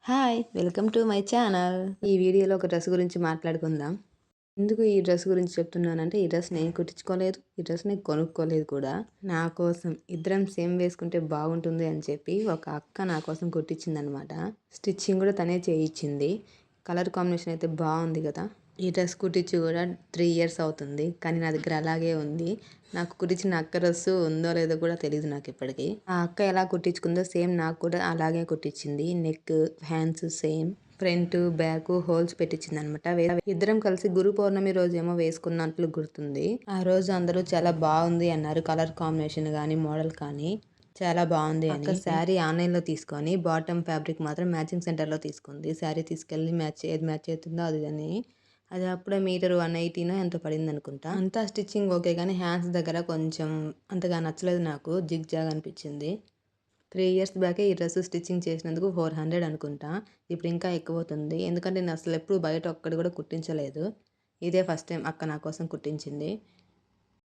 Hi! Welcome to my channel. ఈ వీడియోలో ఒక డ్రెస్ గురించి మాట్లాడుకుందాం. ఎందుకు ఈ డ్రెస్ గురించి చెప్తున్నానంటే, ఈ డ్రెస్ నేను కుట్టించుకోలేదు. ఈ డ్రెస్ నేను కొనుక్కోలేదు కూడా. నా కోసం ఇద్దరం సేమ్ వేసుకుంటే బాగుంటుంది అని చెప్పి ఒక అక్క నా కోసం కుట్టించిందనమాట. స్టిచ్చింగ్ కూడా తనే చేయించింది. కలర్ కాంబినేషన్ అయితే బాగుంది కదా! ఈ డ్రెస్ కుట్టించి కూడా 3 ఇయర్స్ అవుతుంది. కానీ నా దగ్గర అలాగే ఉంది. నాకు కుట్టించిన అక్క డ్రెస్సు ఉందో లేదో కూడా తెలీదు నాకు ఇప్పటికి. ఆ అక్క ఎలా కుట్టించుకుందో సేమ్ నాకు కూడా అలాగే కుట్టించింది. Neck, hands same. Front, back holes పెట్టించింది అనమాట. ఇద్దరం కలిసి గురు పౌర్ణమి రోజేమో వేసుకున్నట్లు గుర్తుంది. ఆ రోజు అందరూ చాలా బాగుంది అన్నారు. కలర్ కాంబినేషన్ కానీ, మోడల్ కానీ చాలా బాగుంది అని. శారీ ఆన్లైన్లో తీసుకొని బాటమ్ ఫ్యాబ్రిక్ మాత్రం మ్యాచింగ్ సెంటర్లో తీసుకుంది. శారీ తీసుకెళ్ళి ఏది మ్యాచ్ అవుతుందో అది అని. అది అప్పుడే మీటర్ 180నో ఎంతో పడింది అనుకుంటా. అంతా స్టిచ్చింగ్ ఓకే కానీ హ్యాండ్స్ దగ్గర కొంచెం అంతగా నచ్చలేదు నాకు. జిగ్ జాగ్ అనిపించింది. 3 ఇయర్స్ బ్యాకే ఈ డ్రెస్ స్టిచ్చింగ్ చేసినందుకు 400 అనుకుంటా. ఇప్పుడు ఇంకా ఎక్కువ అవుతుంది. ఎందుకంటే నేను అసలు ఎప్పుడు బయట ఒక్కటి కూడా కుట్టించలేదు. ఇదే ఫస్ట్ టైం అక్క నా కోసం కుట్టించింది.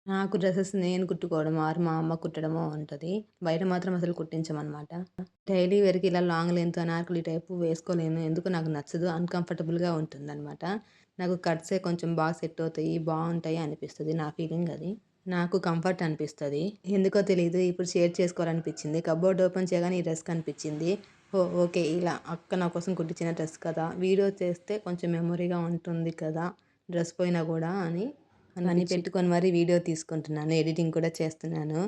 నాకు డ్రెస్సెస్ నేను కుట్టుకోవడం ఆర్ మా అమ్మ కుట్టడమో ఉంటది. బయట మాత్రం అసలు కుట్టించమనమాట. డైలీ వేర్‌కి ఇలా లాంగ్ లెంత్ అనార్కలి టైపు వేసుకోలేను. ఎందుకో నాకు నచ్చదు. అన్‌కంఫర్టబుల్‌గా ఉంటుందనమాట. నాకు కట్సే కొంచెం బాగా సెట్ అవుతాయి, బావుంటాయి అనిపిస్తది. నా ఫీలింగ్ అది. నాకు కంఫర్ట్ అనిపిస్తది. ఎందుకో తెలీదు. ఇప్పుడు షేర్ చేసుకోవాలనిపించింది. కబోర్డ్ ఓపెన్ చేయగానే ఈ డ్రెస్ కనిపించింది. ఓకే. ఇలా అక్క నా కోసం కుట్టించిన డ్రెస్ కదా! వీడియో చేస్తే కొంచెం మెమొరీగా ఉంటుంది కదా! డ్రెస్ పోయినా కూడా అని మనీ పెట్టుకొని మరీ వీడియో తీసుకుంటున్నాను. ఎడిటింగ్ కూడా చేస్తున్నాను.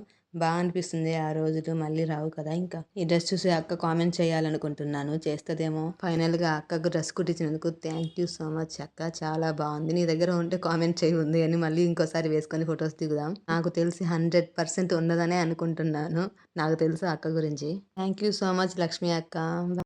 అనిపిస్తుంది. ఆ రోజులు మళ్ళీ రావు కదా ఇంకా. ఈ డ్రెస్ చూసి అక్క కామెంట్ చేయాలనుకుంటున్నాను. చేస్తదేమో. ఫైనల్‌గా అక్కకు డ్రెస్ కుట్టించినందుకు థ్యాంక్ యూ సో మచ్ అక్క. చాలా బావుంది. నీ దగ్గర ఉంటే కామెంట్ చెయ్యి ఉంది అని మళ్ళీ ఇంకోసారి వేసుకొని ఫోటోస్ దిగుదాం. నాకు తెలిసి 100% ఉన్నదనే అనుకుంటున్నాను. నాకు తెలుసు అక్క గురించి. Thank you so much Lakshmi అక్క.